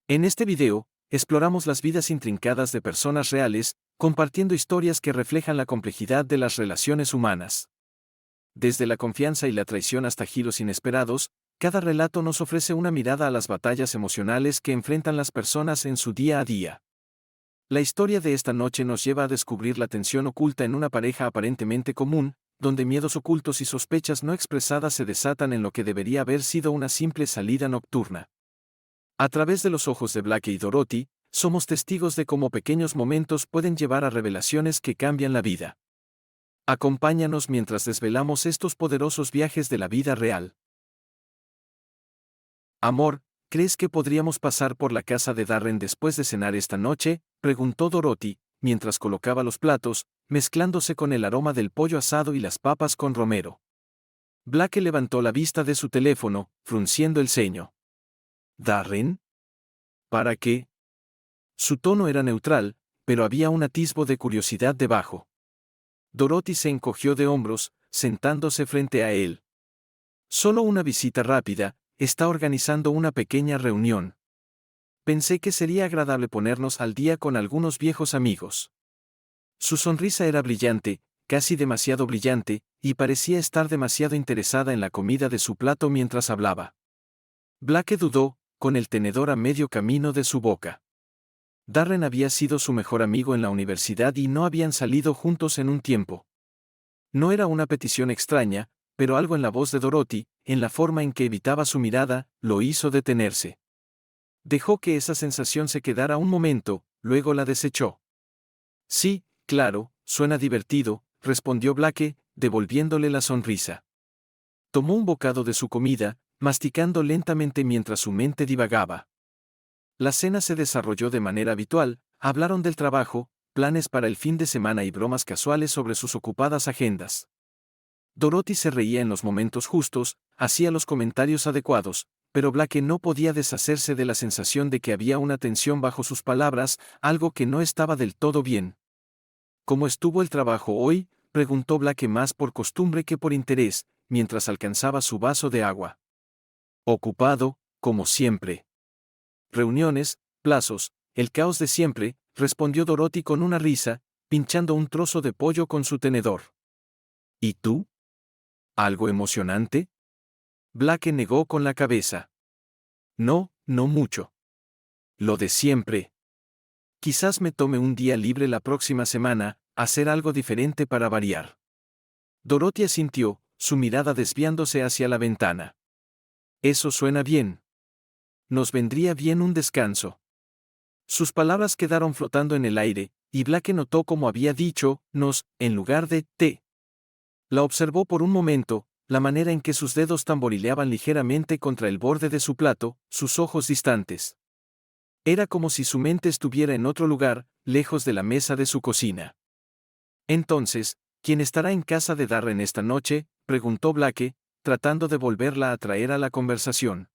En este video, exploramos las vidas intrincadas de personas reales, compartiendo historias que reflejan la complejidad de las relaciones humanas. Desde la confianza y la traición hasta giros inesperados, cada relato nos ofrece una mirada a las batallas emocionales que enfrentan las personas en su día a día. La historia de esta noche nos lleva a descubrir la tensión oculta en una pareja aparentemente común, donde miedos ocultos y sospechas no expresadas se desatan en lo que debería haber sido una simple salida nocturna. A través de los ojos de Blake y Dorothy, somos testigos de cómo pequeños momentos pueden llevar a revelaciones que cambian la vida. Acompáñanos mientras desvelamos estos poderosos viajes de la vida real. Amor, ¿crees que podríamos pasar por la casa de Darren después de cenar esta noche?, preguntó Dorothy, mientras colocaba los platos, mezclándose con el aroma del pollo asado y las papas con romero. Blake levantó la vista de su teléfono, frunciendo el ceño. ¿Darren? ¿Para qué? Su tono era neutral, pero había un atisbo de curiosidad debajo. Dorothy se encogió de hombros, sentándose frente a él. Solo una visita rápida, está organizando una pequeña reunión. Pensé que sería agradable ponernos al día con algunos viejos amigos. Su sonrisa era brillante, casi demasiado brillante, y parecía estar demasiado interesada en la comida de su plato mientras hablaba. Blake dudó, con el tenedor a medio camino de su boca. Darren había sido su mejor amigo en la universidad y no habían salido juntos en un tiempo. No era una petición extraña, pero algo en la voz de Dorothy, en la forma en que evitaba su mirada, lo hizo detenerse. Dejó que esa sensación se quedara un momento, luego la desechó. Sí, claro, suena divertido, respondió Blake, devolviéndole la sonrisa. Tomó un bocado de su comida, masticando lentamente mientras su mente divagaba. La cena se desarrolló de manera habitual, hablaron del trabajo, planes para el fin de semana y bromas casuales sobre sus ocupadas agendas. Dorothy se reía en los momentos justos, hacía los comentarios adecuados, pero Blake no podía deshacerse de la sensación de que había una tensión bajo sus palabras, algo que no estaba del todo bien. ¿Cómo estuvo el trabajo hoy?, preguntó Blake más por costumbre que por interés, mientras alcanzaba su vaso de agua. Ocupado, como siempre. Reuniones, plazos, el caos de siempre, respondió Dorothy con una risa, pinchando un trozo de pollo con su tenedor. ¿Y tú? ¿Algo emocionante? Blake negó con la cabeza. No, no mucho. Lo de siempre. Quizás me tome un día libre la próxima semana, hacer algo diferente para variar. Dorothy asintió, su mirada desviándose hacia la ventana. Eso suena bien. Nos vendría bien un descanso. Sus palabras quedaron flotando en el aire, y Blake notó cómo había dicho nos, en lugar de te. La observó por un momento, la manera en que sus dedos tamborileaban ligeramente contra el borde de su plato, sus ojos distantes. Era como si su mente estuviera en otro lugar, lejos de la mesa de su cocina. Entonces, ¿quién estará en casa de Darren esta noche?, preguntó Blake, tratando de volverla a traer a la conversación.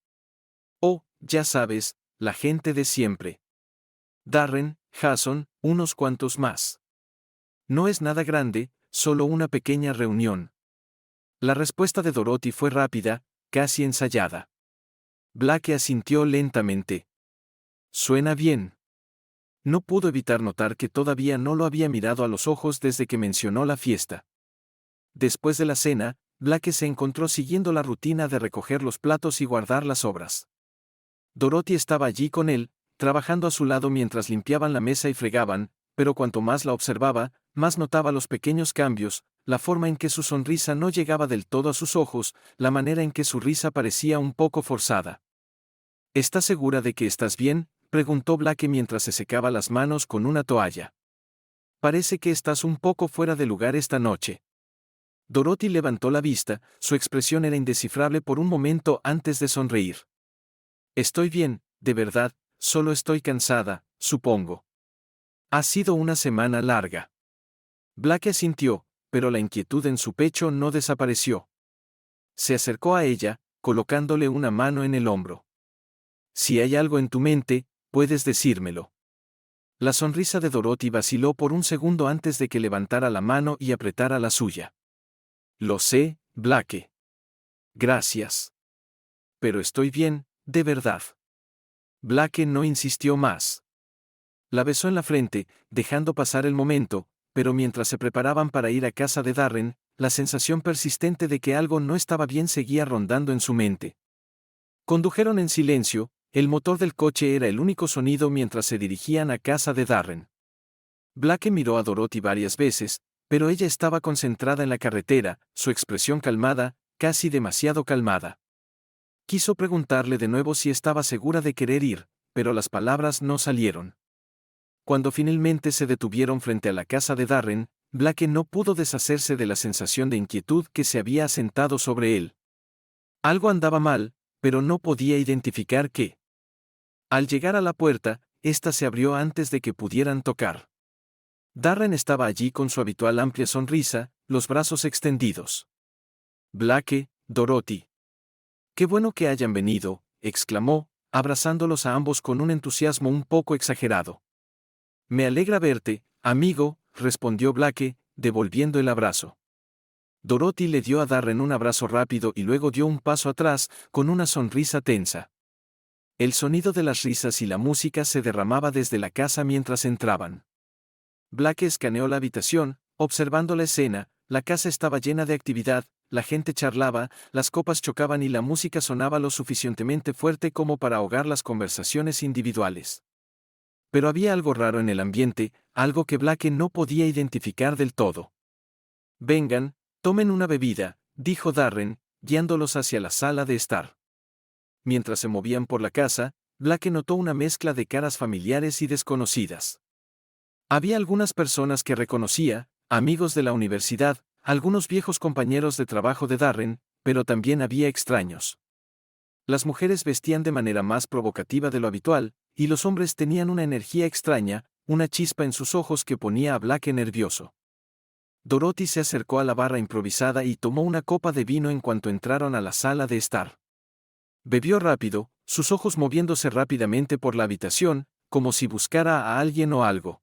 Oh, ya sabes, la gente de siempre. Darren, Jason, unos cuantos más. No es nada grande, solo una pequeña reunión. La respuesta de Dorothy fue rápida, casi ensayada. Blake asintió lentamente. Suena bien. No pudo evitar notar que todavía no lo había mirado a los ojos desde que mencionó la fiesta. Después de la cena, Blake se encontró siguiendo la rutina de recoger los platos y guardar las sobras. Dorothy estaba allí con él, trabajando a su lado mientras limpiaban la mesa y fregaban, pero cuanto más la observaba, más notaba los pequeños cambios, la forma en que su sonrisa no llegaba del todo a sus ojos, la manera en que su risa parecía un poco forzada. ¿Estás segura de que estás bien?, preguntó Blake mientras se secaba las manos con una toalla. Parece que estás un poco fuera de lugar esta noche. Dorothy levantó la vista, su expresión era indescifrable por un momento antes de sonreír. Estoy bien, de verdad, solo estoy cansada, supongo. Ha sido una semana larga. Blake asintió, pero la inquietud en su pecho no desapareció. Se acercó a ella, colocándole una mano en el hombro. Si hay algo en tu mente, puedes decírmelo. La sonrisa de Dorothy vaciló por un segundo antes de que levantara la mano y apretara la suya. Lo sé, Blake. Gracias. Pero estoy bien, de verdad. Blake no insistió más. La besó en la frente, dejando pasar el momento, pero mientras se preparaban para ir a casa de Darren, la sensación persistente de que algo no estaba bien seguía rondando en su mente. Condujeron en silencio, el motor del coche era el único sonido mientras se dirigían a casa de Darren. Blake miró a Dorothy varias veces, pero ella estaba concentrada en la carretera, su expresión calmada, casi demasiado calmada. Quiso preguntarle de nuevo si estaba segura de querer ir, pero las palabras no salieron. Cuando finalmente se detuvieron frente a la casa de Darren, Blake no pudo deshacerse de la sensación de inquietud que se había asentado sobre él. Algo andaba mal, pero no podía identificar qué. Al llegar a la puerta, ésta se abrió antes de que pudieran tocar. Darren estaba allí con su habitual amplia sonrisa, los brazos extendidos. Blake, Dorothy. «Qué bueno que hayan venido», exclamó, abrazándolos a ambos con un entusiasmo un poco exagerado. «Me alegra verte, amigo», respondió Blake, devolviendo el abrazo. Dorothy le dio a Darren un abrazo rápido y luego dio un paso atrás, con una sonrisa tensa. El sonido de las risas y la música se derramaba desde la casa mientras entraban. Blake escaneó la habitación, observando la escena. La casa estaba llena de actividad, la gente charlaba, las copas chocaban y la música sonaba lo suficientemente fuerte como para ahogar las conversaciones individuales. Pero había algo raro en el ambiente, algo que Blake no podía identificar del todo. «Vengan, tomen una bebida», dijo Darren, guiándolos hacia la sala de estar. Mientras se movían por la casa, Blake notó una mezcla de caras familiares y desconocidas. Había algunas personas que reconocía, amigos de la universidad, algunos viejos compañeros de trabajo de Darren, pero también había extraños. Las mujeres vestían de manera más provocativa de lo habitual, y los hombres tenían una energía extraña, una chispa en sus ojos que ponía a Blake nervioso. Dorothy se acercó a la barra improvisada y tomó una copa de vino en cuanto entraron a la sala de estar. Bebió rápido, sus ojos moviéndose rápidamente por la habitación, como si buscara a alguien o algo.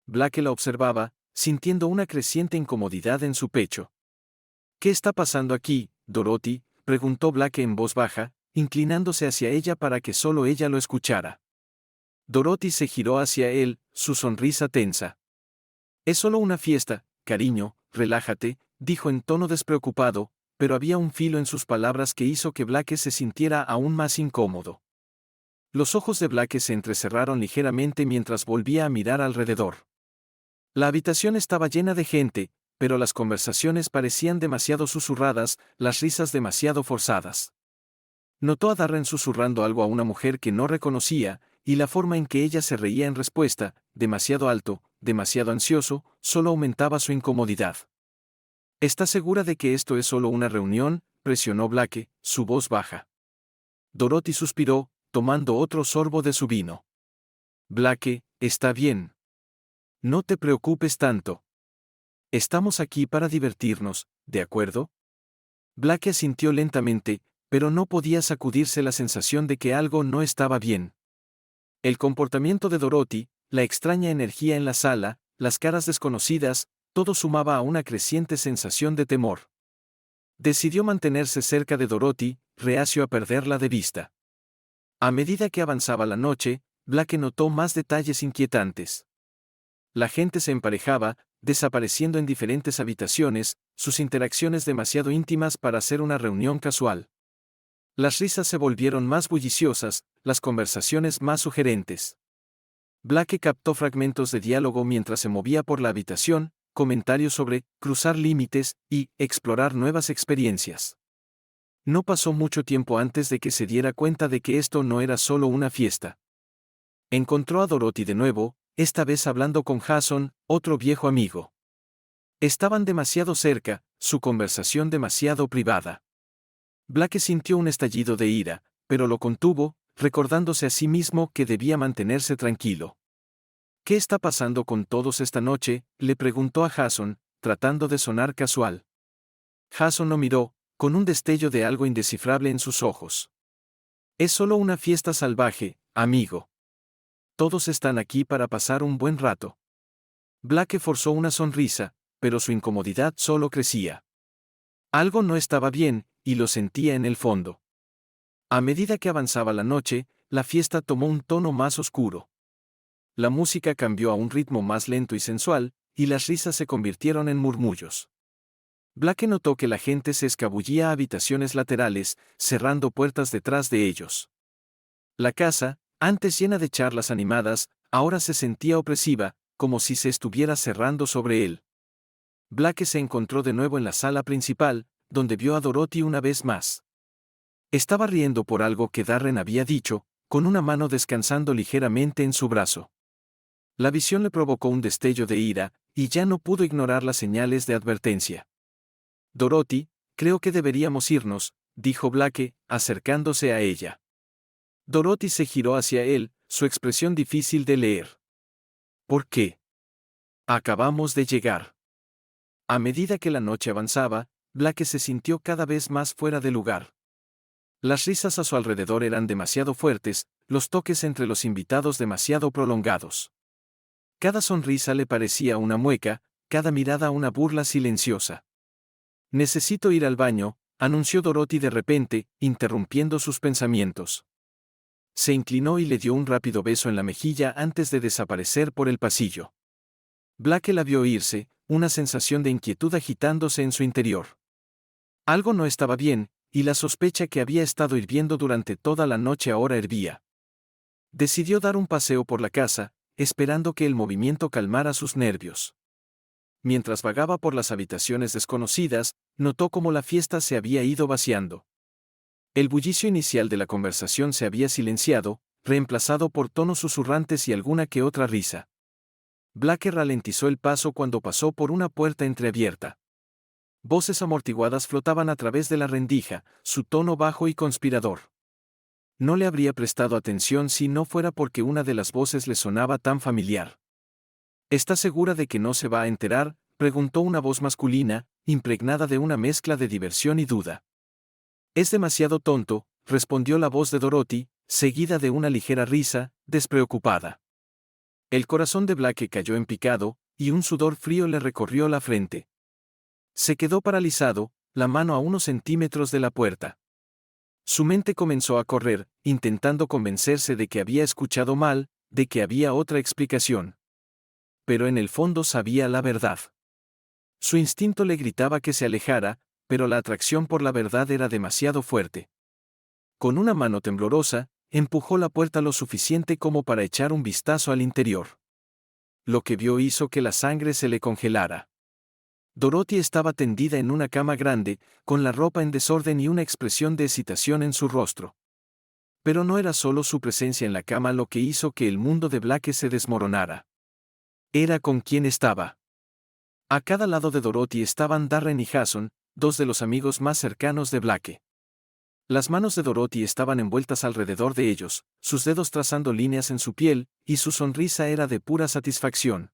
Blake la observaba, sintiendo una creciente incomodidad en su pecho. «¿Qué está pasando aquí, Dorothy?», preguntó Blake en voz baja, inclinándose hacia ella para que solo ella lo escuchara. Dorothy se giró hacia él, su sonrisa tensa. «Es solo una fiesta, cariño, relájate», dijo en tono despreocupado, pero había un filo en sus palabras que hizo que Blake se sintiera aún más incómodo. Los ojos de Blake se entrecerraron ligeramente mientras volvía a mirar alrededor. La habitación estaba llena de gente, pero las conversaciones parecían demasiado susurradas, las risas demasiado forzadas. Notó a Darren susurrando algo a una mujer que no reconocía, y la forma en que ella se reía en respuesta, demasiado alto, demasiado ansioso, solo aumentaba su incomodidad. «¿Está segura de que esto es solo una reunión?», presionó Blake, su voz baja. Dorothy suspiró, tomando otro sorbo de su vino. «Blake, está bien. No te preocupes tanto. Estamos aquí para divertirnos, ¿de acuerdo?». Blake asintió lentamente, pero no podía sacudirse la sensación de que algo no estaba bien. El comportamiento de Dorothy, la extraña energía en la sala, las caras desconocidas, todo sumaba a una creciente sensación de temor. Decidió mantenerse cerca de Dorothy, reacio a perderla de vista. A medida que avanzaba la noche, Blake notó más detalles inquietantes. La gente se emparejaba, desapareciendo en diferentes habitaciones, sus interacciones demasiado íntimas para ser una reunión casual. Las risas se volvieron más bulliciosas, las conversaciones más sugerentes. Blake captó fragmentos de diálogo mientras se movía por la habitación, comentarios sobre cruzar límites y explorar nuevas experiencias. No pasó mucho tiempo antes de que se diera cuenta de que esto no era solo una fiesta. Encontró a Dorothy de nuevo, esta vez hablando con Jason, otro viejo amigo. Estaban demasiado cerca, su conversación demasiado privada. Blake sintió un estallido de ira, pero lo contuvo, recordándose a sí mismo que debía mantenerse tranquilo. «¿Qué está pasando con todos esta noche?», le preguntó a Jason, tratando de sonar casual. Jason lo miró, con un destello de algo indescifrable en sus ojos. «Es solo una fiesta salvaje, amigo. Todos están aquí para pasar un buen rato». Blake forzó una sonrisa, pero su incomodidad solo crecía. Algo no estaba bien, y lo sentía en el fondo. A medida que avanzaba la noche, la fiesta tomó un tono más oscuro. La música cambió a un ritmo más lento y sensual, y las risas se convirtieron en murmullos. Blake notó que la gente se escabullía a habitaciones laterales, cerrando puertas detrás de ellos. La casa, antes llena de charlas animadas, ahora se sentía opresiva, como si se estuviera cerrando sobre él. Blake se encontró de nuevo en la sala principal, donde vio a Dorothy una vez más. Estaba riendo por algo que Darren había dicho, con una mano descansando ligeramente en su brazo. La visión le provocó un destello de ira, y ya no pudo ignorar las señales de advertencia. Dorothy, creo que deberíamos irnos, dijo Blake, acercándose a ella. Dorothy se giró hacia él, su expresión difícil de leer. ¿Por qué? Acabamos de llegar. A medida que la noche avanzaba, Blake se sintió cada vez más fuera de lugar. Las risas a su alrededor eran demasiado fuertes, los toques entre los invitados demasiado prolongados. Cada sonrisa le parecía una mueca, cada mirada una burla silenciosa. Necesito ir al baño, anunció Dorothy de repente, interrumpiendo sus pensamientos. Se inclinó y le dio un rápido beso en la mejilla antes de desaparecer por el pasillo. Blake la vio irse, una sensación de inquietud agitándose en su interior. Algo no estaba bien, y la sospecha que había estado hirviendo durante toda la noche ahora hervía. Decidió dar un paseo por la casa, esperando que el movimiento calmara sus nervios. Mientras vagaba por las habitaciones desconocidas, notó cómo la fiesta se había ido vaciando. El bullicio inicial de la conversación se había silenciado, reemplazado por tonos susurrantes y alguna que otra risa. Blake ralentizó el paso cuando pasó por una puerta entreabierta. Voces amortiguadas flotaban a través de la rendija, su tono bajo y conspirador. No le habría prestado atención si no fuera porque una de las voces le sonaba tan familiar. ¿Está segura de que no se va a enterar?, preguntó una voz masculina, impregnada de una mezcla de diversión y duda. Es demasiado tonto, respondió la voz de Dorothy, seguida de una ligera risa, despreocupada. El corazón de Blake cayó en picado, y un sudor frío le recorrió la frente. Se quedó paralizado, la mano a unos centímetros de la puerta. Su mente comenzó a correr, intentando convencerse de que había escuchado mal, de que había otra explicación. Pero en el fondo sabía la verdad. Su instinto le gritaba que se alejara, pero la atracción por la verdad era demasiado fuerte. Con una mano temblorosa, empujó la puerta lo suficiente como para echar un vistazo al interior. Lo que vio hizo que la sangre se le congelara. Dorothy estaba tendida en una cama grande, con la ropa en desorden y una expresión de excitación en su rostro. Pero no era solo su presencia en la cama lo que hizo que el mundo de Blake se desmoronara. Era con quien estaba. A cada lado de Dorothy estaban Darren y Jason, dos de los amigos más cercanos de Blake. Las manos de Dorothy estaban envueltas alrededor de ellos, sus dedos trazando líneas en su piel, y su sonrisa era de pura satisfacción.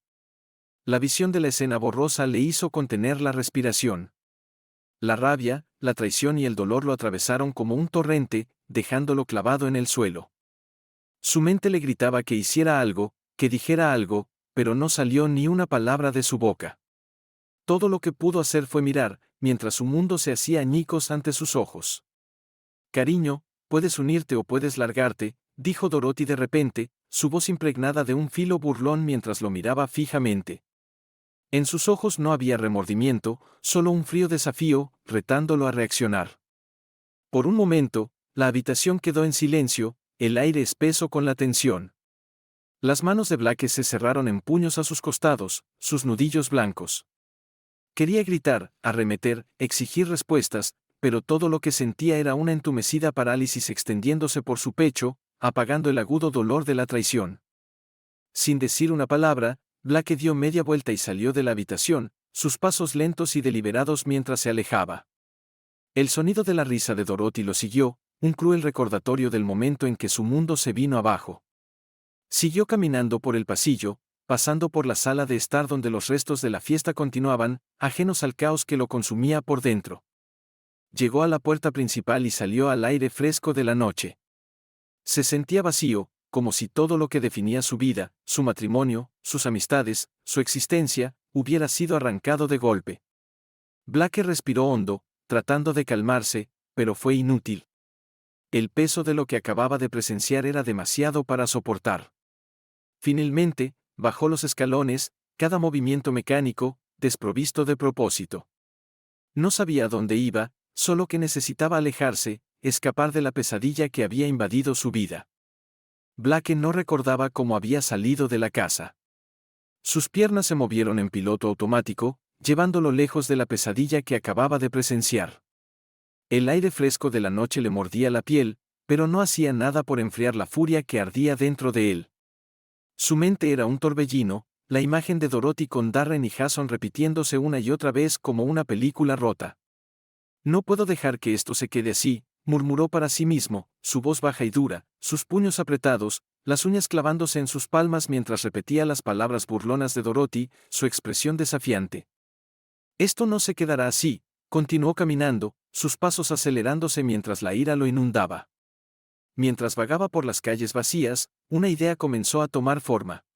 La visión de la escena borrosa le hizo contener la respiración. La rabia, la traición y el dolor lo atravesaron como un torrente, dejándolo clavado en el suelo. Su mente le gritaba que hiciera algo, que dijera algo, pero no salió ni una palabra de su boca. Todo lo que pudo hacer fue mirar, mientras su mundo se hacía añicos ante sus ojos. Cariño, puedes unirte o puedes largarte, dijo Dorothy de repente, su voz impregnada de un filo burlón mientras lo miraba fijamente. En sus ojos no había remordimiento, solo un frío desafío, retándolo a reaccionar. Por un momento, la habitación quedó en silencio, el aire espeso con la tensión. Las manos de Blake se cerraron en puños a sus costados, sus nudillos blancos. Quería gritar, arremeter, exigir respuestas, pero todo lo que sentía era una entumecida parálisis extendiéndose por su pecho, apagando el agudo dolor de la traición. Sin decir una palabra, Blake dio media vuelta y salió de la habitación, sus pasos lentos y deliberados mientras se alejaba. El sonido de la risa de Dorothy lo siguió, un cruel recordatorio del momento en que su mundo se vino abajo. Siguió caminando por el pasillo, pasando por la sala de estar donde los restos de la fiesta continuaban, ajenos al caos que lo consumía por dentro. Llegó a la puerta principal y salió al aire fresco de la noche. Se sentía vacío, como si todo lo que definía su vida, su matrimonio, sus amistades, su existencia, hubiera sido arrancado de golpe. Blake respiró hondo, tratando de calmarse, pero fue inútil. El peso de lo que acababa de presenciar era demasiado para soportar. Finalmente, bajó los escalones, cada movimiento mecánico, desprovisto de propósito. No sabía dónde iba, solo que necesitaba alejarse, escapar de la pesadilla que había invadido su vida. Blake no recordaba cómo había salido de la casa. Sus piernas se movieron en piloto automático, llevándolo lejos de la pesadilla que acababa de presenciar. El aire fresco de la noche le mordía la piel, pero no hacía nada por enfriar la furia que ardía dentro de él. Su mente era un torbellino, la imagen de Dorothy con Darren y Jason repitiéndose una y otra vez como una película rota. No puedo dejar que esto se quede así, murmuró para sí mismo, su voz baja y dura, sus puños apretados, las uñas clavándose en sus palmas mientras repetía las palabras burlonas de Dorothy, su expresión desafiante. Esto no se quedará así, continuó caminando, sus pasos acelerándose mientras la ira lo inundaba. Mientras vagaba por las calles vacías, una idea comenzó a tomar forma.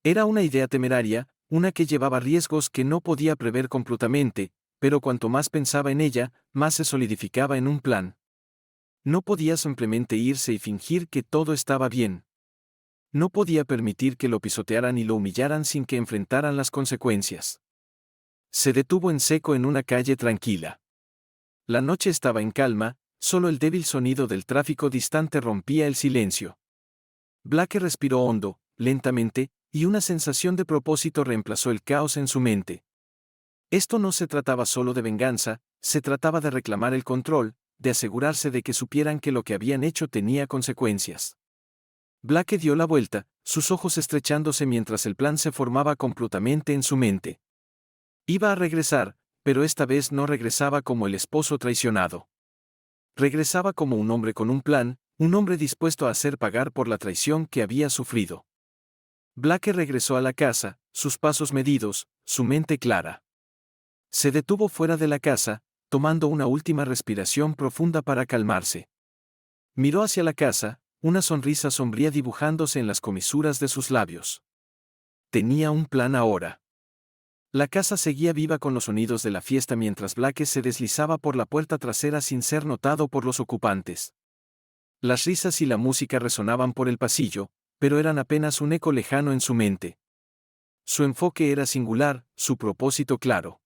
Era una idea temeraria, una que llevaba riesgos que no podía prever completamente, pero cuanto más pensaba en ella, más se solidificaba en un plan. No podía simplemente irse y fingir que todo estaba bien. No podía permitir que lo pisotearan y lo humillaran sin que enfrentaran las consecuencias. Se detuvo en seco en una calle tranquila. La noche estaba en calma, solo el débil sonido del tráfico distante rompía el silencio. Blake respiró hondo, lentamente, y una sensación de propósito reemplazó el caos en su mente. Esto no se trataba solo de venganza, se trataba de reclamar el control, de asegurarse de que supieran que lo que habían hecho tenía consecuencias. Blake dio la vuelta, sus ojos estrechándose mientras el plan se formaba completamente en su mente. Iba a regresar, pero esta vez no regresaba como el esposo traicionado. Regresaba como un hombre con un plan, un hombre dispuesto a hacer pagar por la traición que había sufrido. Blake regresó a la casa, sus pasos medidos, su mente clara. Se detuvo fuera de la casa, tomando una última respiración profunda para calmarse. Miró hacia la casa, una sonrisa sombría dibujándose en las comisuras de sus labios. Tenía un plan ahora. La casa seguía viva con los sonidos de la fiesta mientras Blake se deslizaba por la puerta trasera sin ser notado por los ocupantes. Las risas y la música resonaban por el pasillo, pero eran apenas un eco lejano en su mente. Su enfoque era singular, su propósito claro.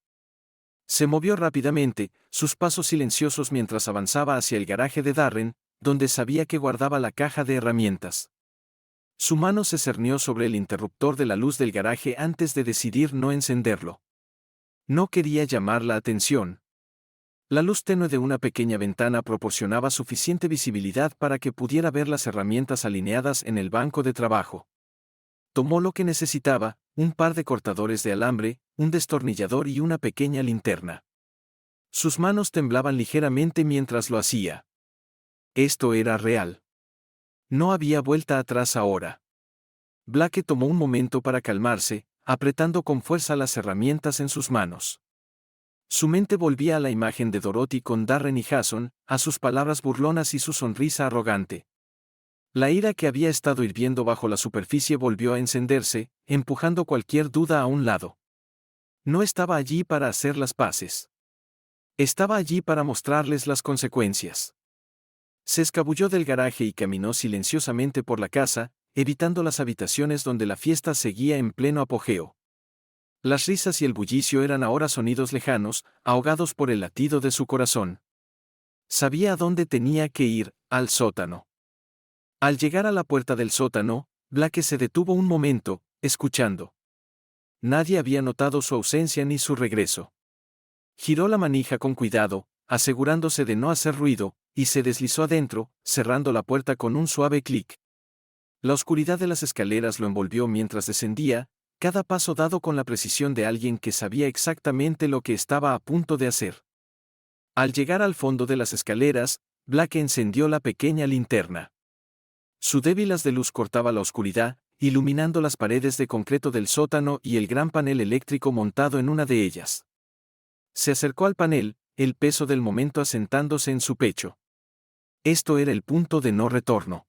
Se movió rápidamente, sus pasos silenciosos mientras avanzaba hacia el garaje de Darren, donde sabía que guardaba la caja de herramientas. Su mano se cernió sobre el interruptor de la luz del garaje antes de decidir no encenderlo. No quería llamar la atención. La luz tenue de una pequeña ventana proporcionaba suficiente visibilidad para que pudiera ver las herramientas alineadas en el banco de trabajo. Tomó lo que necesitaba, un par de cortadores de alambre, un destornillador y una pequeña linterna. Sus manos temblaban ligeramente mientras lo hacía. Esto era real. No había vuelta atrás ahora. Blake tomó un momento para calmarse, apretando con fuerza las herramientas en sus manos. Su mente volvía a la imagen de Dorothy con Darren y Jason, a sus palabras burlonas y su sonrisa arrogante. La ira que había estado hirviendo bajo la superficie volvió a encenderse, empujando cualquier duda a un lado. No estaba allí para hacer las paces. Estaba allí para mostrarles las consecuencias. Se escabulló del garaje y caminó silenciosamente por la casa, evitando las habitaciones donde la fiesta seguía en pleno apogeo. Las risas y el bullicio eran ahora sonidos lejanos, ahogados por el latido de su corazón. Sabía a dónde tenía que ir, al sótano. Al llegar a la puerta del sótano, Blake se detuvo un momento, escuchando. Nadie había notado su ausencia ni su regreso. Giró la manija con cuidado, asegurándose de no hacer ruido, y se deslizó adentro, cerrando la puerta con un suave clic. La oscuridad de las escaleras lo envolvió mientras descendía, cada paso dado con la precisión de alguien que sabía exactamente lo que estaba a punto de hacer. Al llegar al fondo de las escaleras, Blake encendió la pequeña linterna. Su débil haz de luz cortaba la oscuridad, iluminando las paredes de concreto del sótano y el gran panel eléctrico montado en una de ellas. Se acercó al panel, el peso del momento asentándose en su pecho. Esto era el punto de no retorno.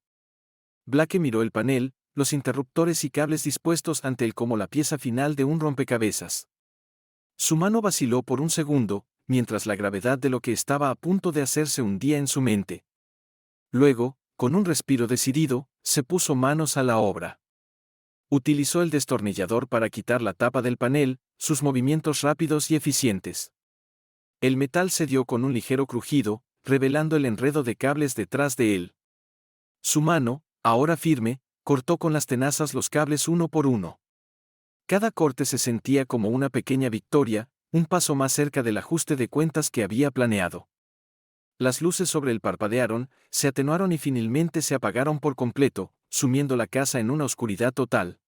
Blake miró el panel, los interruptores y cables dispuestos ante él como la pieza final de un rompecabezas. Su mano vaciló por un segundo, mientras la gravedad de lo que estaba a punto de hacer se hundía en su mente. Luego, con un respiro decidido, se puso manos a la obra. Utilizó el destornillador para quitar la tapa del panel, sus movimientos rápidos y eficientes. El metal cedió con un ligero crujido, revelando el enredo de cables detrás de él. Su mano, ahora firme, cortó con las tenazas los cables uno por uno. Cada corte se sentía como una pequeña victoria, un paso más cerca del ajuste de cuentas que había planeado. Las luces sobre él parpadearon, se atenuaron y finalmente se apagaron por completo, sumiendo la casa en una oscuridad total.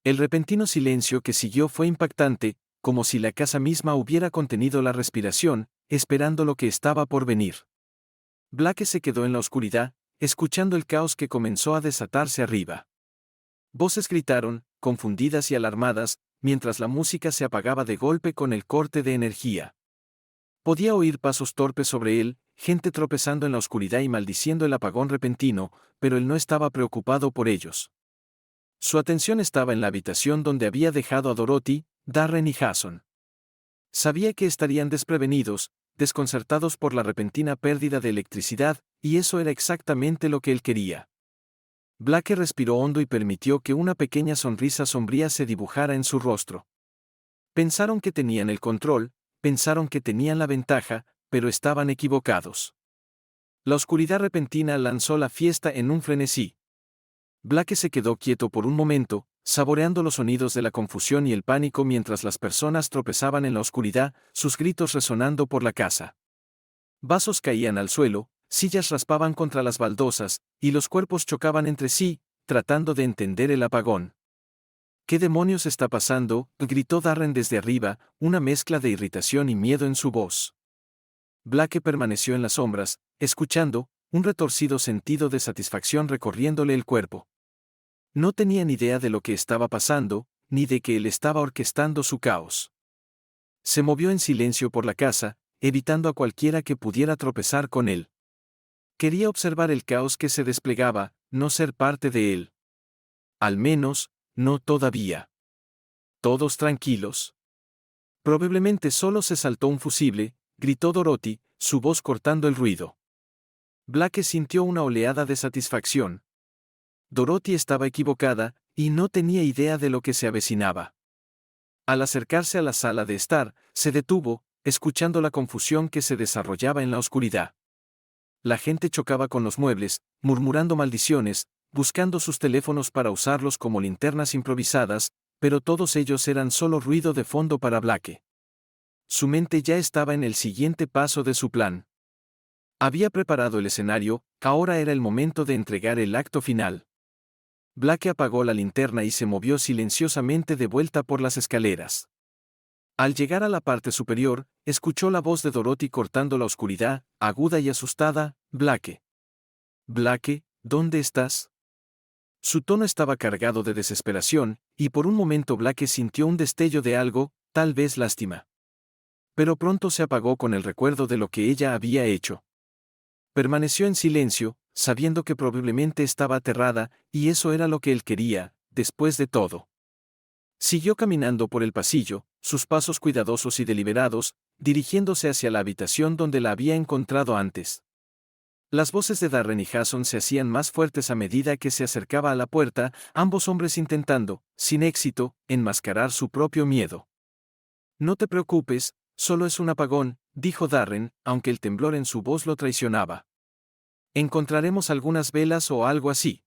El repentino silencio que siguió fue impactante, como si la casa misma hubiera contenido la respiración, esperando lo que estaba por venir. Blake se quedó en la oscuridad, escuchando el caos que comenzó a desatarse arriba. Voces gritaron, confundidas y alarmadas, mientras la música se apagaba de golpe con el corte de energía. Podía oír pasos torpes sobre él, gente tropezando en la oscuridad y maldiciendo el apagón repentino, pero él no estaba preocupado por ellos. Su atención estaba en la habitación donde había dejado a Dorothy, Darren y Jason. Sabía que estarían desprevenidos, desconcertados por la repentina pérdida de electricidad, y eso era exactamente lo que él quería. Blake respiró hondo y permitió que una pequeña sonrisa sombría se dibujara en su rostro. Pensaron que tenían el control, pensaron que tenían la ventaja, pero estaban equivocados. La oscuridad repentina lanzó la fiesta en un frenesí. Blake se quedó quieto por un momento, saboreando los sonidos de la confusión y el pánico mientras las personas tropezaban en la oscuridad, sus gritos resonando por la casa. Vasos caían al suelo, sillas raspaban contra las baldosas, y los cuerpos chocaban entre sí, tratando de entender el apagón. ¿Qué demonios está pasando?, gritó Darren desde arriba, una mezcla de irritación y miedo en su voz. Blake permaneció en las sombras, escuchando, un retorcido sentido de satisfacción recorriéndole el cuerpo. No tenía ni idea de lo que estaba pasando, ni de que él estaba orquestando su caos. Se movió en silencio por la casa, evitando a cualquiera que pudiera tropezar con él. Quería observar el caos que se desplegaba, no ser parte de él. Al menos, no todavía. ¿Todos tranquilos? Probablemente solo se saltó un fusible, gritó Dorothy, su voz cortando el ruido. Blake sintió una oleada de satisfacción. Dorothy estaba equivocada, y no tenía idea de lo que se avecinaba. Al acercarse a la sala de estar, se detuvo, escuchando la confusión que se desarrollaba en la oscuridad. La gente chocaba con los muebles, murmurando maldiciones, buscando sus teléfonos para usarlos como linternas improvisadas, pero todos ellos eran solo ruido de fondo para Blake. Su mente ya estaba en el siguiente paso de su plan. Había preparado el escenario, ahora era el momento de entregar el acto final. Blake apagó la linterna y se movió silenciosamente de vuelta por las escaleras. Al llegar a la parte superior, escuchó la voz de Dorothy cortando la oscuridad, aguda y asustada: «Blake. Blake, ¿dónde estás?». Su tono estaba cargado de desesperación, y por un momento Blake sintió un destello de algo, tal vez lástima. Pero pronto se apagó con el recuerdo de lo que ella había hecho. Permaneció en silencio, sabiendo que probablemente estaba aterrada, y eso era lo que él quería, después de todo. Siguió caminando por el pasillo, sus pasos cuidadosos y deliberados, dirigiéndose hacia la habitación donde la había encontrado antes. Las voces de Darren y Jason se hacían más fuertes a medida que se acercaba a la puerta, ambos hombres intentando, sin éxito, enmascarar su propio miedo. «No te preocupes, solo es un apagón», dijo Darren, aunque el temblor en su voz lo traicionaba. «Encontraremos algunas velas o algo así».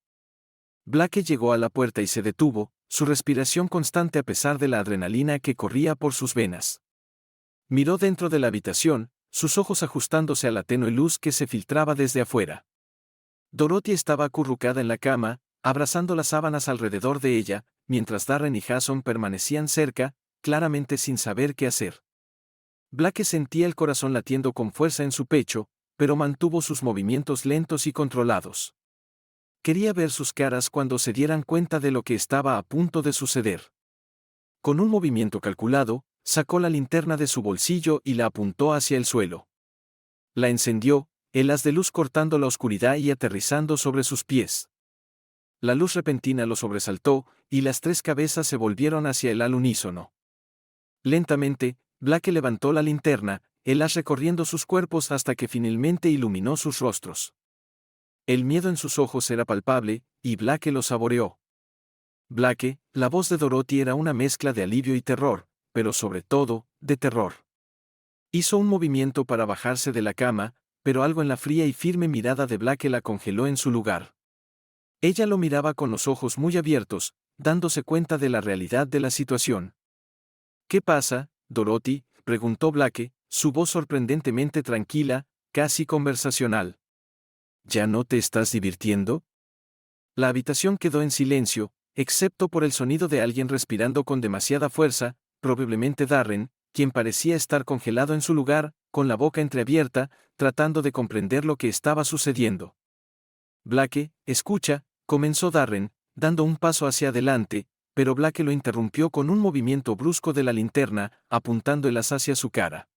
Blake llegó a la puerta y se detuvo, su respiración constante a pesar de la adrenalina que corría por sus venas. Miró dentro de la habitación, sus ojos ajustándose a la tenue luz que se filtraba desde afuera. Dorothy estaba acurrucada en la cama, abrazando las sábanas alrededor de ella, mientras Darren y Jason permanecían cerca, claramente sin saber qué hacer. Blake sentía el corazón latiendo con fuerza en su pecho, pero mantuvo sus movimientos lentos y controlados. Quería ver sus caras cuando se dieran cuenta de lo que estaba a punto de suceder. Con un movimiento calculado, sacó la linterna de su bolsillo y la apuntó hacia el suelo. La encendió, el haz de luz cortando la oscuridad y aterrizando sobre sus pies. La luz repentina lo sobresaltó, y las tres cabezas se volvieron hacia él al unísono. Lentamente, Blake levantó la linterna, el haz recorriendo sus cuerpos hasta que finalmente iluminó sus rostros. El miedo en sus ojos era palpable, y Blake lo saboreó. Blake, la voz de Dorothy era una mezcla de alivio y terror, pero sobre todo, de terror. Hizo un movimiento para bajarse de la cama, pero algo en la fría y firme mirada de Blake la congeló en su lugar. Ella lo miraba con los ojos muy abiertos, dándose cuenta de la realidad de la situación. ¿Qué pasa, Dorothy?, preguntó Blake, su voz sorprendentemente tranquila, casi conversacional. ¿Ya no te estás divirtiendo? La habitación quedó en silencio, excepto por el sonido de alguien respirando con demasiada fuerza, probablemente Darren, quien parecía estar congelado en su lugar, con la boca entreabierta, tratando de comprender lo que estaba sucediendo. Blake, escucha, comenzó Darren, dando un paso hacia adelante, pero Blake lo interrumpió con un movimiento brusco de la linterna, apuntándolas hacia su cara.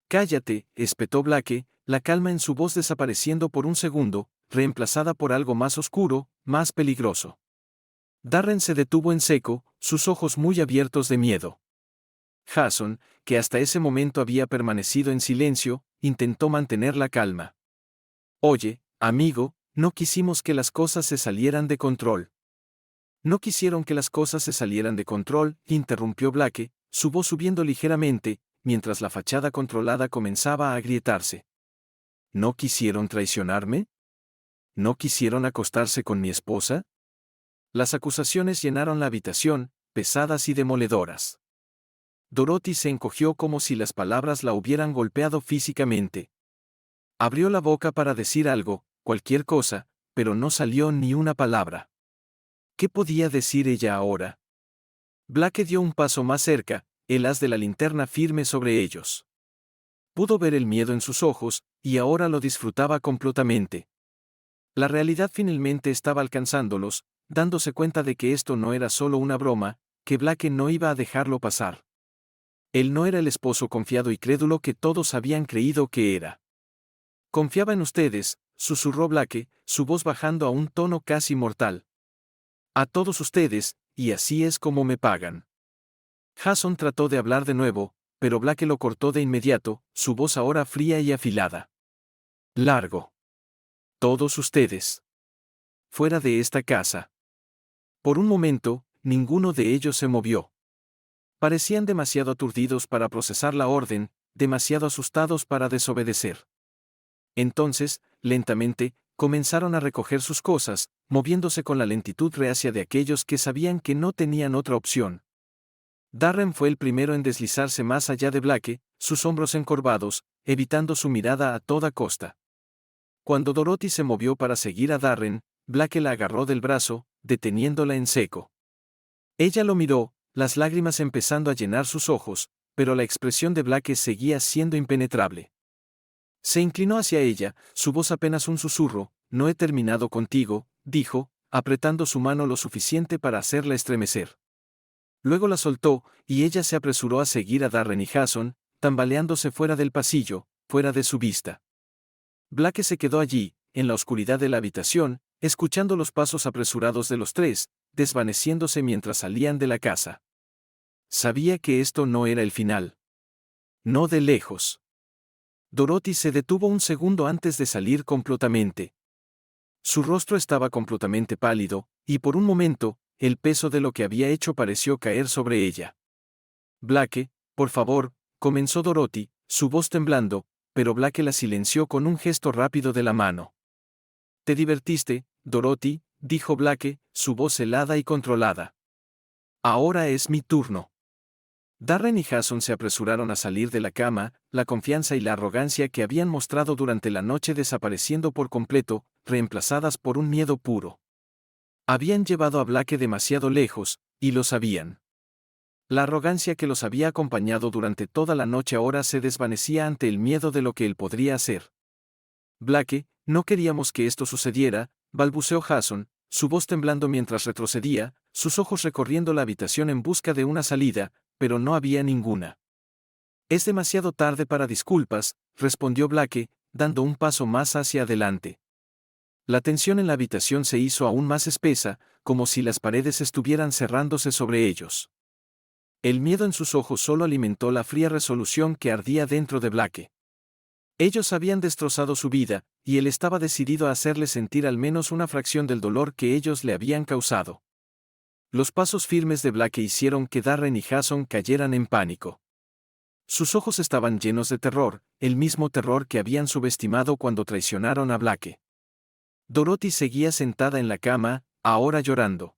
Cállate, espetó Blake, la calma en su voz desapareciendo por un segundo, reemplazada por algo más oscuro, más peligroso. Darren se detuvo en seco, sus ojos muy abiertos de miedo. Jason, que hasta ese momento había permanecido en silencio, intentó mantener la calma. Oye, amigo, no quisimos que las cosas se salieran de control. No quisieron que las cosas se salieran de control, interrumpió Blake, su voz subiendo ligeramente, mientras la fachada controlada comenzaba a agrietarse. ¿No quisieron traicionarme? ¿No quisieron acostarse con mi esposa? Las acusaciones llenaron la habitación, pesadas y demoledoras. Dorothy se encogió como si las palabras la hubieran golpeado físicamente. Abrió la boca para decir algo, cualquier cosa, pero no salió ni una palabra. ¿Qué podía decir ella ahora? Blake dio un paso más cerca, el haz de la linterna firme sobre ellos. Pudo ver el miedo en sus ojos, y ahora lo disfrutaba completamente. La realidad finalmente estaba alcanzándolos, dándose cuenta de que esto no era solo una broma, que Blake no iba a dejarlo pasar. Él no era el esposo confiado y crédulo que todos habían creído que era. Confiaba en ustedes, susurró Blake, su voz bajando a un tono casi mortal. A todos ustedes, y así es como me pagan. Jason trató de hablar de nuevo, pero Blake lo cortó de inmediato, su voz ahora fría y afilada. Largo. Todos ustedes. Fuera de esta casa. Por un momento, ninguno de ellos se movió. Parecían demasiado aturdidos para procesar la orden, demasiado asustados para desobedecer. Entonces, lentamente, comenzaron a recoger sus cosas, moviéndose con la lentitud reacia de aquellos que sabían que no tenían otra opción. Darren fue el primero en deslizarse más allá de Blake, sus hombros encorvados, evitando su mirada a toda costa. Cuando Dorothy se movió para seguir a Darren, Blake la agarró del brazo, deteniéndola en seco. Ella lo miró, las lágrimas empezando a llenar sus ojos, pero la expresión de Blake seguía siendo impenetrable. Se inclinó hacia ella, su voz apenas un susurro. No he terminado contigo, dijo, apretando su mano lo suficiente para hacerla estremecer. Luego la soltó, y ella se apresuró a seguir a Darren y Jason, tambaleándose fuera del pasillo, fuera de su vista. Blake se quedó allí, en la oscuridad de la habitación, escuchando los pasos apresurados de los tres, desvaneciéndose mientras salían de la casa. Sabía que esto no era el final. No de lejos. Dorothy se detuvo un segundo antes de salir completamente. Su rostro estaba completamente pálido, y por un momento, el peso de lo que había hecho pareció caer sobre ella. Blake, por favor, comenzó Dorothy, su voz temblando, pero Blake la silenció con un gesto rápido de la mano. «¿Te divertiste, Dorothy?», dijo Blake, su voz helada y controlada. «Ahora es mi turno». Darren y Jason se apresuraron a salir de la cama, la confianza y la arrogancia que habían mostrado durante la noche desapareciendo por completo, reemplazadas por un miedo puro. Habían llevado a Blake demasiado lejos, y lo sabían. La arrogancia que los había acompañado durante toda la noche ahora se desvanecía ante el miedo de lo que él podría hacer. «Blake, no queríamos que esto sucediera», balbuceó Jason, su voz temblando mientras retrocedía, sus ojos recorriendo la habitación en busca de una salida, pero no había ninguna. «Es demasiado tarde para disculpas», respondió Blake, dando un paso más hacia adelante. La tensión en la habitación se hizo aún más espesa, como si las paredes estuvieran cerrándose sobre ellos. El miedo en sus ojos solo alimentó la fría resolución que ardía dentro de Blake. Ellos habían destrozado su vida, y él estaba decidido a hacerle sentir al menos una fracción del dolor que ellos le habían causado. Los pasos firmes de Blake hicieron que Darren y Jason cayeran en pánico. Sus ojos estaban llenos de terror, el mismo terror que habían subestimado cuando traicionaron a Blake. Dorothy seguía sentada en la cama, ahora llorando.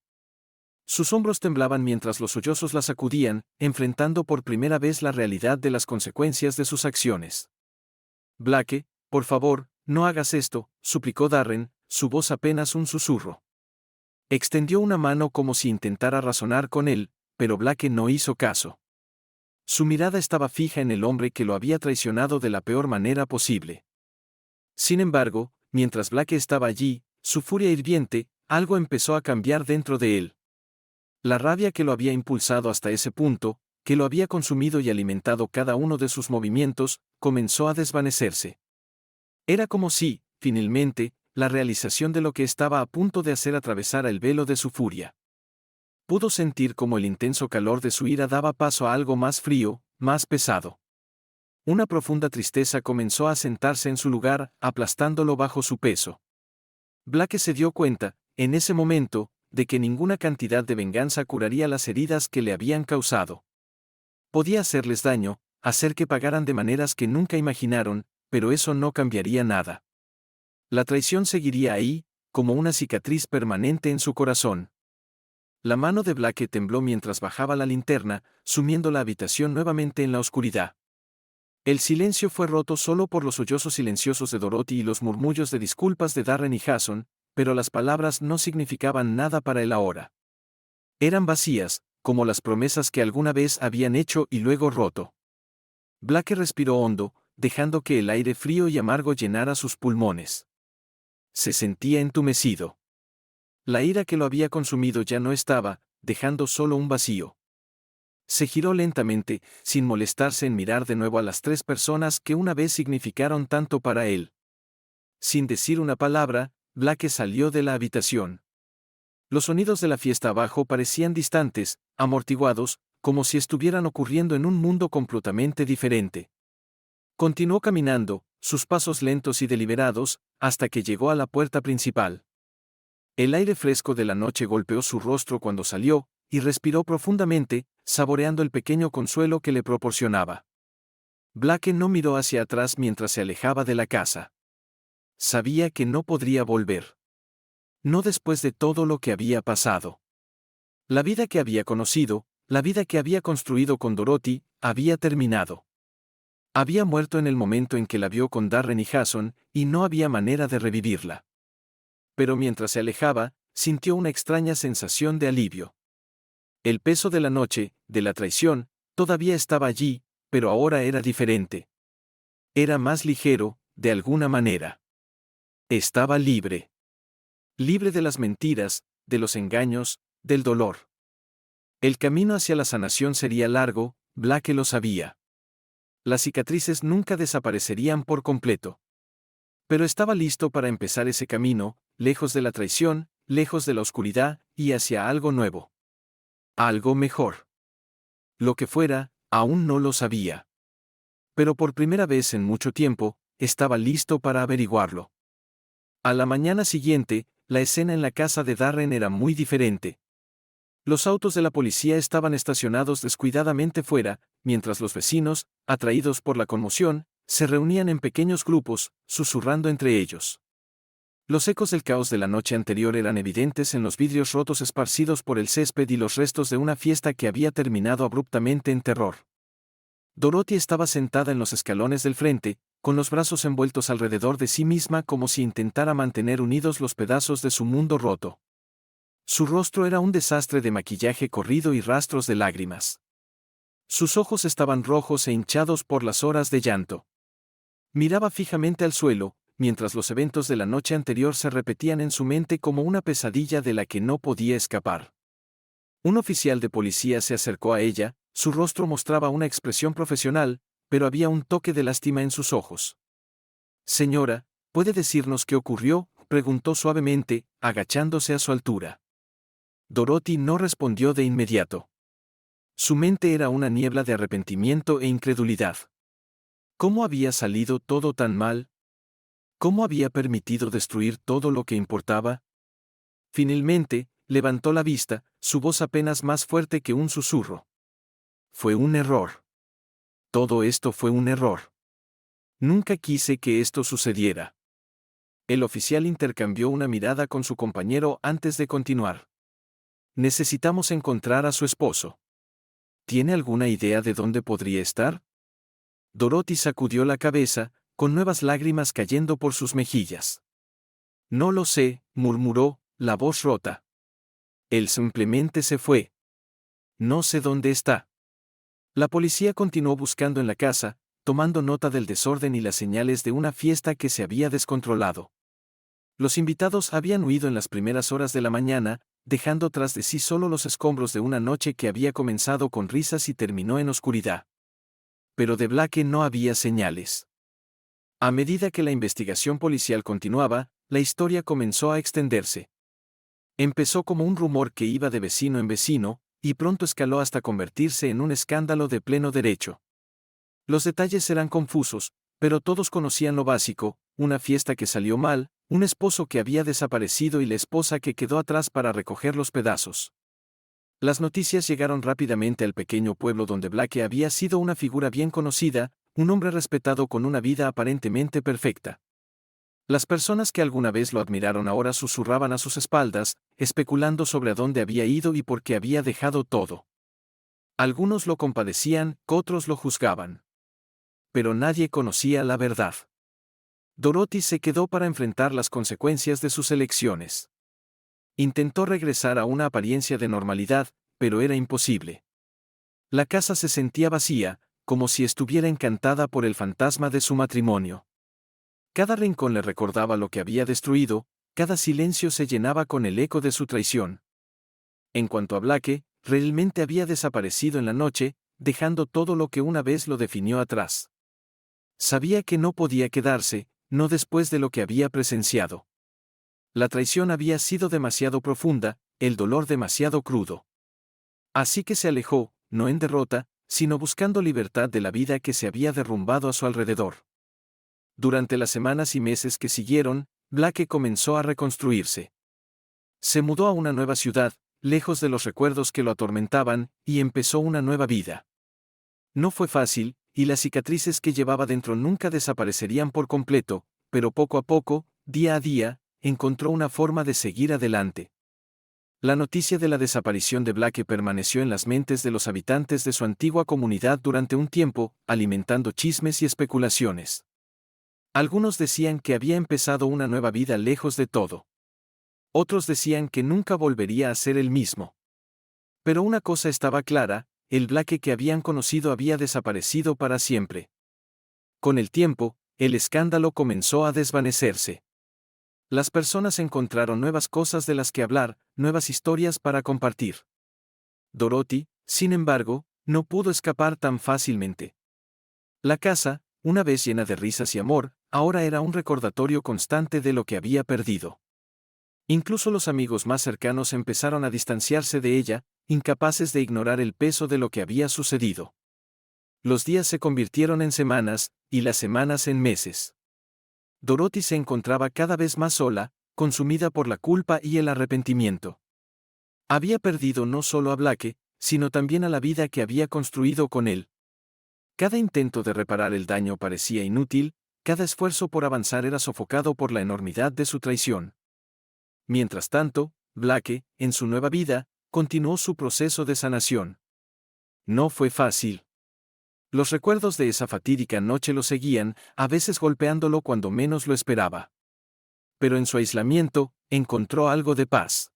Sus hombros temblaban mientras los sollozos la sacudían, enfrentando por primera vez la realidad de las consecuencias de sus acciones. Blake, por favor, no hagas esto, suplicó Darren, su voz apenas un susurro. Extendió una mano como si intentara razonar con él, pero Blake no hizo caso. Su mirada estaba fija en el hombre que lo había traicionado de la peor manera posible. Sin embargo, mientras Blake estaba allí, su furia hirviente, algo empezó a cambiar dentro de él. La rabia que lo había impulsado hasta ese punto, que lo había consumido y alimentado cada uno de sus movimientos, comenzó a desvanecerse. Era como si, finalmente, la realización de lo que estaba a punto de hacer atravesara el velo de su furia. Pudo sentir cómo el intenso calor de su ira daba paso a algo más frío, más pesado. Una profunda tristeza comenzó a sentarse en su lugar, aplastándolo bajo su peso. Blake se dio cuenta, en ese momento, de que ninguna cantidad de venganza curaría las heridas que le habían causado. Podía hacerles daño, hacer que pagaran de maneras que nunca imaginaron, pero eso no cambiaría nada. La traición seguiría ahí, como una cicatriz permanente en su corazón. La mano de Blake tembló mientras bajaba la linterna, sumiendo la habitación nuevamente en la oscuridad. El silencio fue roto solo por los sollozos silenciosos de Dorothy y los murmullos de disculpas de Darren y Jason, pero las palabras no significaban nada para él ahora. Eran vacías, como las promesas que alguna vez habían hecho y luego roto. Blake respiró hondo, dejando que el aire frío y amargo llenara sus pulmones. Se sentía entumecido. La ira que lo había consumido ya no estaba, dejando solo un vacío. Se giró lentamente, sin molestarse en mirar de nuevo a las tres personas que una vez significaron tanto para él. Sin decir una palabra, Blake salió de la habitación. Los sonidos de la fiesta abajo parecían distantes, amortiguados, como si estuvieran ocurriendo en un mundo completamente diferente. Continuó caminando, sus pasos lentos y deliberados, hasta que llegó a la puerta principal. El aire fresco de la noche golpeó su rostro cuando salió, y respiró profundamente, saboreando el pequeño consuelo que le proporcionaba. Blake no miró hacia atrás mientras se alejaba de la casa. Sabía que no podría volver. No después de todo lo que había pasado. La vida que había conocido, la vida que había construido con Dorothy, había terminado. Había muerto en el momento en que la vio con Darren y Jason, y no había manera de revivirla. Pero mientras se alejaba, sintió una extraña sensación de alivio. El peso de la noche, de la traición, todavía estaba allí, pero ahora era diferente. Era más ligero, de alguna manera. Estaba libre. Libre de las mentiras, de los engaños, del dolor. El camino hacia la sanación sería largo, Blake lo sabía. Las cicatrices nunca desaparecerían por completo. Pero estaba listo para empezar ese camino, lejos de la traición, lejos de la oscuridad, y hacia algo nuevo. Algo mejor. Lo que fuera, aún no lo sabía. Pero por primera vez en mucho tiempo, estaba listo para averiguarlo. A la mañana siguiente, la escena en la casa de Darren era muy diferente. Los autos de la policía estaban estacionados descuidadamente fuera, mientras los vecinos, atraídos por la conmoción, se reunían en pequeños grupos, susurrando entre ellos. Los ecos del caos de la noche anterior eran evidentes en los vidrios rotos esparcidos por el césped y los restos de una fiesta que había terminado abruptamente en terror. Dorothy estaba sentada en los escalones del frente, con los brazos envueltos alrededor de sí misma como si intentara mantener unidos los pedazos de su mundo roto. Su rostro era un desastre de maquillaje corrido y rastros de lágrimas. Sus ojos estaban rojos e hinchados por las horas de llanto. Miraba fijamente al suelo, mientras los eventos de la noche anterior se repetían en su mente como una pesadilla de la que no podía escapar. Un oficial de policía se acercó a ella, su rostro mostraba una expresión profesional, pero había un toque de lástima en sus ojos. «Señora, ¿puede decirnos qué ocurrió?», preguntó suavemente, agachándose a su altura. Dorothy no respondió de inmediato. Su mente era una niebla de arrepentimiento e incredulidad. ¿Cómo había salido todo tan mal? ¿Cómo había permitido destruir todo lo que importaba? Finalmente, levantó la vista, su voz apenas más fuerte que un susurro. Fue un error. Todo esto fue un error. Nunca quise que esto sucediera. El oficial intercambió una mirada con su compañero antes de continuar. Necesitamos encontrar a su esposo. ¿Tiene alguna idea de dónde podría estar? Dorothy sacudió la cabeza, con nuevas lágrimas cayendo por sus mejillas. No lo sé, murmuró, la voz rota. Él simplemente se fue. No sé dónde está. La policía continuó buscando en la casa, tomando nota del desorden y las señales de una fiesta que se había descontrolado. Los invitados habían huido en las primeras horas de la mañana, dejando tras de sí solo los escombros de una noche que había comenzado con risas y terminó en oscuridad. Pero de Blake no había señales. A medida que la investigación policial continuaba, la historia comenzó a extenderse. Empezó como un rumor que iba de vecino en vecino, y pronto escaló hasta convertirse en un escándalo de pleno derecho. Los detalles eran confusos, pero todos conocían lo básico: una fiesta que salió mal, un esposo que había desaparecido y la esposa que quedó atrás para recoger los pedazos. Las noticias llegaron rápidamente al pequeño pueblo donde Blake había sido una figura bien conocida, un hombre respetado con una vida aparentemente perfecta. Las personas que alguna vez lo admiraron ahora susurraban a sus espaldas, especulando sobre a dónde había ido y por qué había dejado todo. Algunos lo compadecían, otros lo juzgaban. Pero nadie conocía la verdad. Dorothy se quedó para enfrentar las consecuencias de sus elecciones. Intentó regresar a una apariencia de normalidad, pero era imposible. La casa se sentía vacía, como si estuviera encantada por el fantasma de su matrimonio. Cada rincón le recordaba lo que había destruido, cada silencio se llenaba con el eco de su traición. En cuanto a Blake, realmente había desaparecido en la noche, dejando todo lo que una vez lo definió atrás. Sabía que no podía quedarse, no después de lo que había presenciado. La traición había sido demasiado profunda, el dolor demasiado crudo. Así que se alejó, no en derrota, sino buscando libertad de la vida que se había derrumbado a su alrededor. Durante las semanas y meses que siguieron, Blake comenzó a reconstruirse. Se mudó a una nueva ciudad, lejos de los recuerdos que lo atormentaban, y empezó una nueva vida. No fue fácil, y las cicatrices que llevaba dentro nunca desaparecerían por completo, pero poco a poco, día a día, encontró una forma de seguir adelante. La noticia de la desaparición de Blake permaneció en las mentes de los habitantes de su antigua comunidad durante un tiempo, alimentando chismes y especulaciones. Algunos decían que había empezado una nueva vida lejos de todo. Otros decían que nunca volvería a ser el mismo. Pero una cosa estaba clara: el Blake que habían conocido había desaparecido para siempre. Con el tiempo, el escándalo comenzó a desvanecerse. Las personas encontraron nuevas cosas de las que hablar, nuevas historias para compartir. Dorothy, sin embargo, no pudo escapar tan fácilmente. La casa, una vez llena de risas y amor, ahora era un recordatorio constante de lo que había perdido. Incluso los amigos más cercanos empezaron a distanciarse de ella, incapaces de ignorar el peso de lo que había sucedido. Los días se convirtieron en semanas, y las semanas en meses. Dorothy se encontraba cada vez más sola, consumida por la culpa y el arrepentimiento. Había perdido no solo a Blake, sino también a la vida que había construido con él. Cada intento de reparar el daño parecía inútil, cada esfuerzo por avanzar era sofocado por la enormidad de su traición. Mientras tanto, Blake, en su nueva vida, continuó su proceso de sanación. No fue fácil. Los recuerdos de esa fatídica noche lo seguían, a veces golpeándolo cuando menos lo esperaba. Pero en su aislamiento, encontró algo de paz.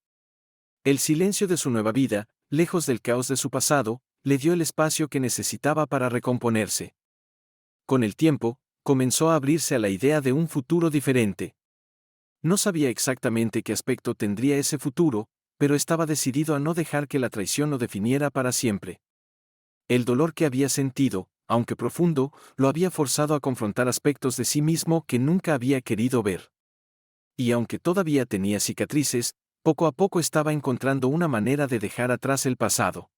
El silencio de su nueva vida, lejos del caos de su pasado, le dio el espacio que necesitaba para recomponerse. Con el tiempo, comenzó a abrirse a la idea de un futuro diferente. No sabía exactamente qué aspecto tendría ese futuro, pero estaba decidido a no dejar que la traición lo definiera para siempre. El dolor que había sentido, aunque profundo, lo había forzado a confrontar aspectos de sí mismo que nunca había querido ver. Y aunque todavía tenía cicatrices, poco a poco estaba encontrando una manera de dejar atrás el pasado.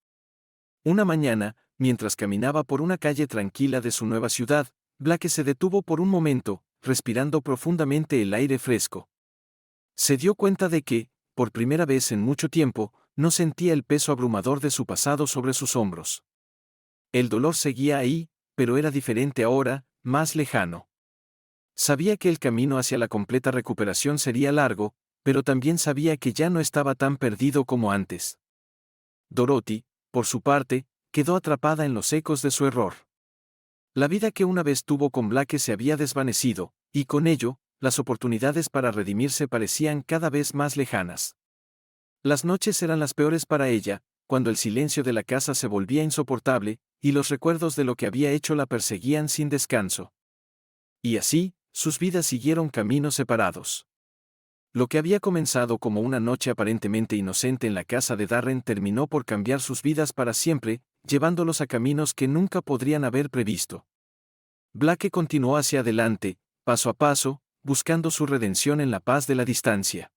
Una mañana, mientras caminaba por una calle tranquila de su nueva ciudad, Blake se detuvo por un momento, respirando profundamente el aire fresco. Se dio cuenta de que, por primera vez en mucho tiempo, no sentía el peso abrumador de su pasado sobre sus hombros. El dolor seguía ahí, pero era diferente ahora, más lejano. Sabía que el camino hacia la completa recuperación sería largo, pero también sabía que ya no estaba tan perdido como antes. Dorothy, por su parte, quedó atrapada en los ecos de su error. La vida que una vez tuvo con Blake se había desvanecido, y con ello, las oportunidades para redimirse parecían cada vez más lejanas. Las noches eran las peores para ella, cuando el silencio de la casa se volvía insoportable, y los recuerdos de lo que había hecho la perseguían sin descanso. Y así, sus vidas siguieron caminos separados. Lo que había comenzado como una noche aparentemente inocente en la casa de Darren terminó por cambiar sus vidas para siempre, llevándolos a caminos que nunca podrían haber previsto. Blake continuó hacia adelante, paso a paso, buscando su redención en la paz de la distancia.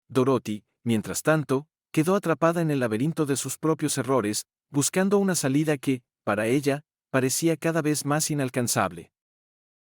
Dorothy, mientras tanto, quedó atrapada en el laberinto de sus propios errores, buscando una salida que, para ella, parecía cada vez más inalcanzable.